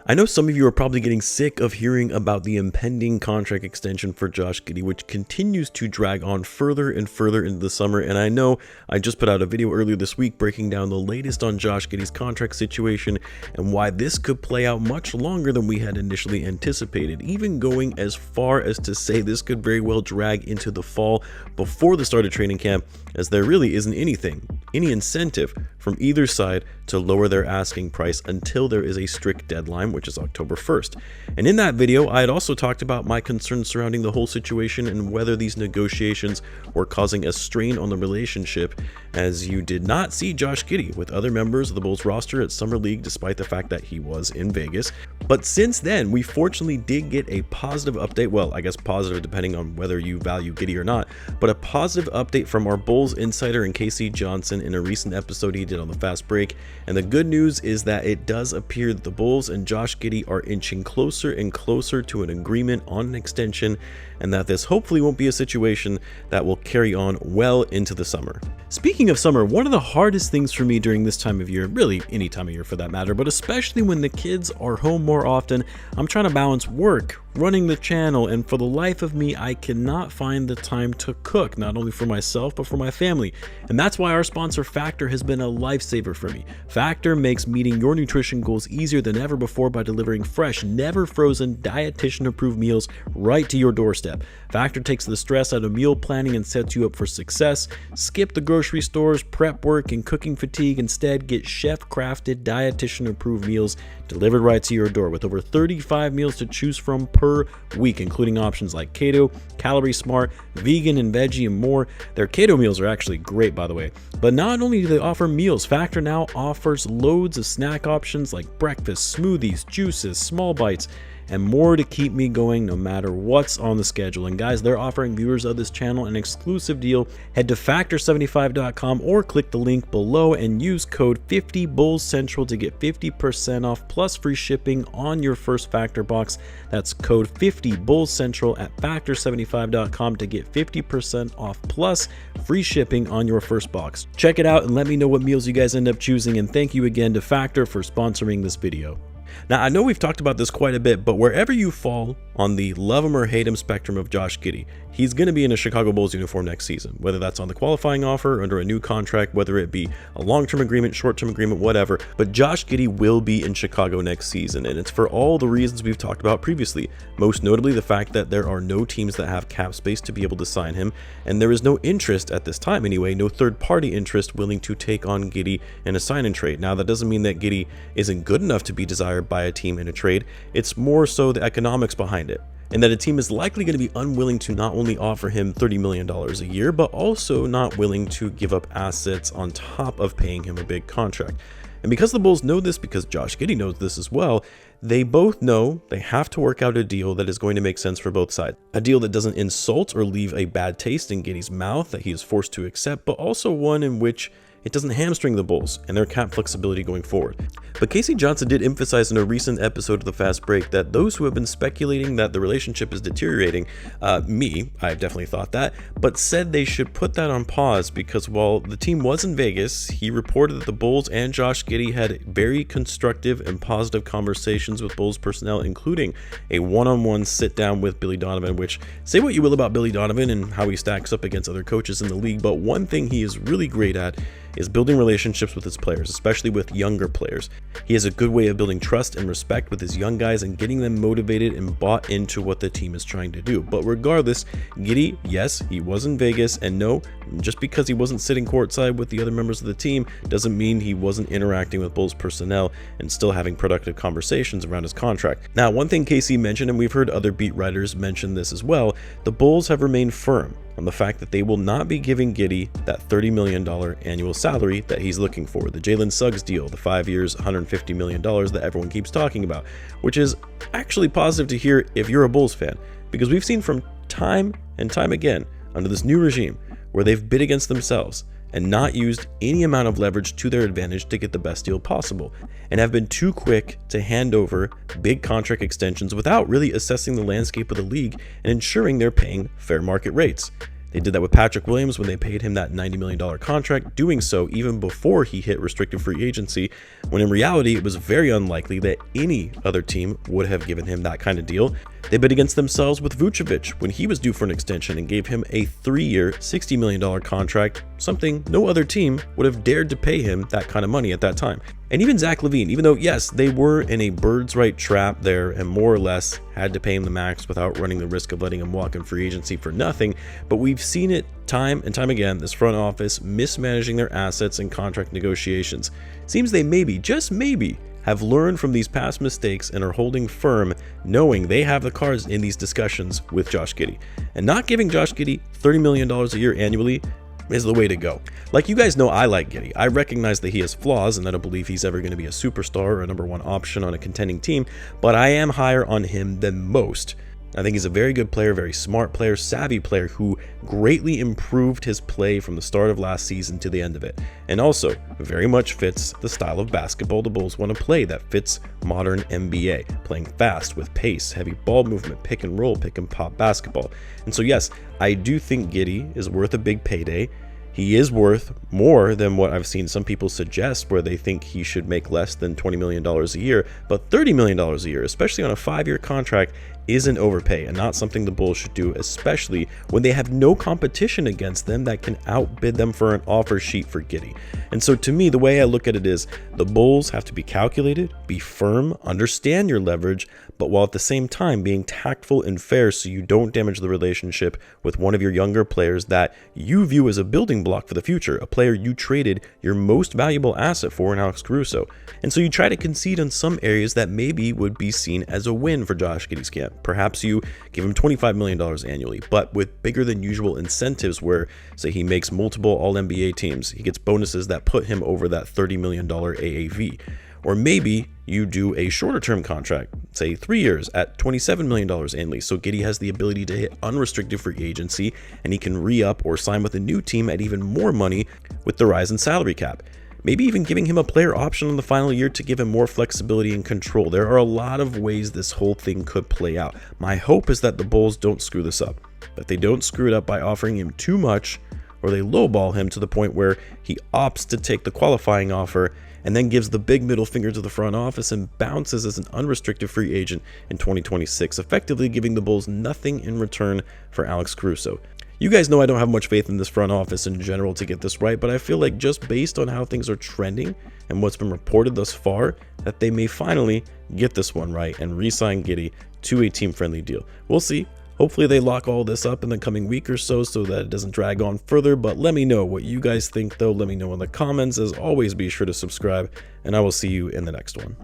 I know some of you are probably getting sick of hearing about the impending contract extension for Josh Giddey, which continues to drag on further and further into the summer. And I know I just put out a video earlier this week breaking down the latest on Josh Giddey's contract situation and why this could play out much longer than we had initially anticipated, even going as far as to say this could very well drag into the fall before the start of training camp, as there really isn't any incentive from either side to lower their asking price until there is a strict deadline, which is October 1st. And in that video, I had also talked about my concerns surrounding the whole situation and whether these negotiations were causing a strain on the relationship, as you did not see Josh Giddey with other members of the Bulls roster at Summer League, despite the fact that he was in Vegas. But since then, we fortunately did get a positive update. Well, I guess positive depending on whether you value Giddey or not, but a positive update from our Bulls insider and Casey Johnson in a recent episode he did on the Fast Break. And the good news is that it does appear that the Bulls and Josh Giddey are inching closer and closer to an agreement on an extension, and that this hopefully won't be a situation that will carry on well into the summer. Speaking of summer, one of the hardest things for me during this time of year, really any time of year for that matter, but especially when the kids are home more often, I'm trying to balance work, running the channel, and for the life of me, I cannot find the time to cook, not only for myself, but for my family. And that's why our sponsor Factor has been a lifesaver for me. Factor makes meeting your nutrition goals easier than ever before by delivering fresh, never frozen, dietitian-approved meals right to your doorstep. Factor takes the stress out of meal planning and sets you up for success. Skip the grocery stores, prep work, and cooking fatigue. Instead, get chef-crafted, dietitian-approved meals delivered right to your door with over 35 meals to choose from per week, including options like keto, calorie smart, vegan and veggie, and more. Their keto meals are actually great, by the way. But not only do they offer meals, Factor now offers loads of snack options like breakfast, smoothies, juices, small bites, and more to keep me going no matter what's on the schedule. And guys, they're offering viewers of this channel an exclusive deal. Head to factor75.com or click the link below and use code 50BullsCentral to get 50% off plus free shipping on your first Factor box. That's code 50BullsCentral at factor75.com to get 50% off plus free shipping on your first box. Check it out and let me know what meals you guys end up choosing, and thank you again to Factor for sponsoring this video. Now, I know we've talked about this quite a bit, but wherever you fall on the love him or hate him spectrum of Josh Giddey, he's going to be in a Chicago Bulls uniform next season, whether that's on the qualifying offer, under a new contract, whether it be a long-term agreement, short-term agreement, whatever. But Josh Giddey will be in Chicago next season, and it's for all the reasons we've talked about previously, most notably the fact that there are no teams that have cap space to be able to sign him, and there is no interest at this time anyway, no third-party interest willing to take on Giddey in a sign-and-trade. Now, that doesn't mean that Giddey isn't good enough to be desired by a team in a trade. It's more so the economics behind it, and that a team is likely going to be unwilling to not only offer him $30 million a year, but also not willing to give up assets on top of paying him a big contract. And because the Bulls know this, because Josh Giddey knows this as well, they both know they have to work out a deal that is going to make sense for both sides. A deal that doesn't insult or leave a bad taste in Giddey's mouth that he is forced to accept, but also one in which it doesn't hamstring the Bulls and their cap flexibility going forward. But Casey Johnson did emphasize in a recent episode of the Fast Break that those who have been speculating that the relationship is deteriorating, I definitely thought that, but said they should put that on pause because while the team was in Vegas, he reported that the Bulls and Josh Giddey had very constructive and positive conversations with Bulls personnel, including a one-on-one sit-down with Billy Donovan, which, say what you will about Billy Donovan and how he stacks up against other coaches in the league, but one thing he is really great at is building relationships with his players, especially with younger players. He has a good way of building trust and respect with his young guys and getting them motivated and bought into what the team is trying to do. But regardless, Giddey, yes, he was in Vegas, and no, just because he wasn't sitting courtside with the other members of the team doesn't mean he wasn't interacting with Bulls personnel and still having productive conversations around his contract. Now, one thing Casey mentioned, and we've heard other beat writers mention this as well, the Bulls have remained firm on the fact that they will not be giving Giddey that $30 million annual salary that he's looking for, the Jalen Suggs deal, the 5 years, $150 million that everyone keeps talking about, which is actually positive to hear if you're a Bulls fan, because we've seen from time and time again under this new regime where they've bid against themselves and not used any amount of leverage to their advantage to get the best deal possible, and have been too quick to hand over big contract extensions without really assessing the landscape of the league and ensuring they're paying fair market rates. They did that with Patrick Williams when they paid him that $90 million contract, doing so even before he hit restricted free agency, when in reality it was very unlikely that any other team would have given him that kind of deal. They bet against themselves with Vucevic when he was due for an extension and gave him a 3-year, $60 million contract, something no other team would have dared to pay him that kind of money at that time. And even Zach LaVine, even though, yes, they were in a bird's right trap there and more or less had to pay him the max without running the risk of letting him walk in free agency for nothing, but we've seen it time and time again, this front office mismanaging their assets and contract negotiations. Seems they maybe, just maybe, have learned from these past mistakes and are holding firm, knowing they have the cards in these discussions with Josh Giddey. And not giving Josh Giddey $30 million a year annually is the way to go. Like, you guys know, I like Giddey. I recognize that he has flaws and I don't believe he's ever going to be a superstar or a number one option on a contending team, but I am higher on him than most. I think he's a very good player, very smart player, savvy player who greatly improved his play from the start of last season to the end of it, and also very much fits the style of basketball the Bulls want to play that fits modern NBA, playing fast with pace, heavy ball movement, pick and roll, pick and pop basketball. And so yes, I do think Giddey is worth a big payday. He is worth more than what I've seen some people suggest, where they think he should make less than $20 million a year, but $30 million a year, especially on a 5-year contract, is an overpay and not something the Bulls should do, especially when they have no competition against them that can outbid them for an offer sheet for Giddey. And so to me, the way I look at it is the Bulls have to be calculated, be firm, understand your leverage, but while at the same time being tactful and fair so you don't damage the relationship with one of your younger players that you view as a building block for the future, a player you traded your most valuable asset for in Alex Caruso. And so you try to concede on some areas that maybe would be seen as a win for Josh Giddey's camp. Perhaps you give him $25 million annually, but with bigger than usual incentives where, say, he makes multiple All-NBA teams, he gets bonuses that put him over that $30 million AAV. Or maybe you do a shorter term contract, say 3 years at $27 million annually, so Giddey has the ability to hit unrestricted free agency and he can re-up or sign with a new team at even more money with the rise in salary cap. Maybe even giving him a player option in the final year to give him more flexibility and control. There are a lot of ways this whole thing could play out. My hope is that the Bulls don't screw this up, that they don't screw it up by offering him too much, or they lowball him to the point where he opts to take the qualifying offer and then gives the big middle finger to the front office and bounces as an unrestricted free agent in 2026, effectively giving the Bulls nothing in return for Alex Caruso. You guys know I don't have much faith in this front office in general to get this right, but I feel like just based on how things are trending and what's been reported thus far, that they may finally get this one right and re-sign Giddey to a team-friendly deal. We'll see. Hopefully they lock all this up in the coming week or so that it doesn't drag on further, but let me know what you guys think though. Let me know in the comments. As always, be sure to subscribe, and I will see you in the next one.